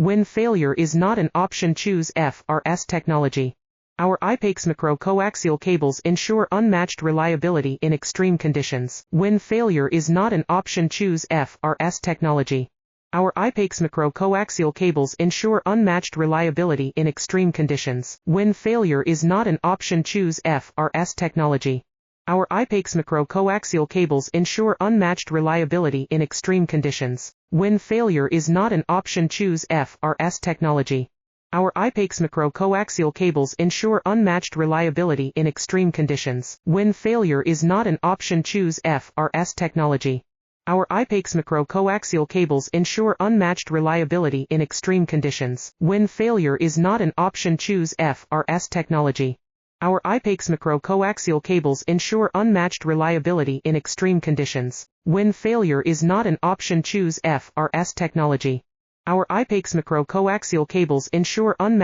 When failure is not an option, choose FRS technology. Our IPAX macro-coaxial cables ensure unmatched reliability in extreme conditions. When failure is not an option, choose FRS technology. Our IPAX macro-coaxial cables ensure unmatched reliability in extreme conditions. When failure is not an option, choose FRS technology. Our IPAX macro-coaxial cables ensure unmatched reliability in extreme conditions. When failure is not an option, choose FRS technology. Our IPAX macro-coaxial cables ensure unmatched reliability in extreme conditions. When failure is not an option, choose FRS technology. Our IPAX macro-coaxial cables ensure unmatched reliability in extreme conditions. When failure is not an option, choose FRS technology. Our IPAX macro-coaxial cables ensure unmatched reliability in extreme conditions. When failure is not an option, choose FRS technology. Our IPAX macro-coaxial cables ensure unmatched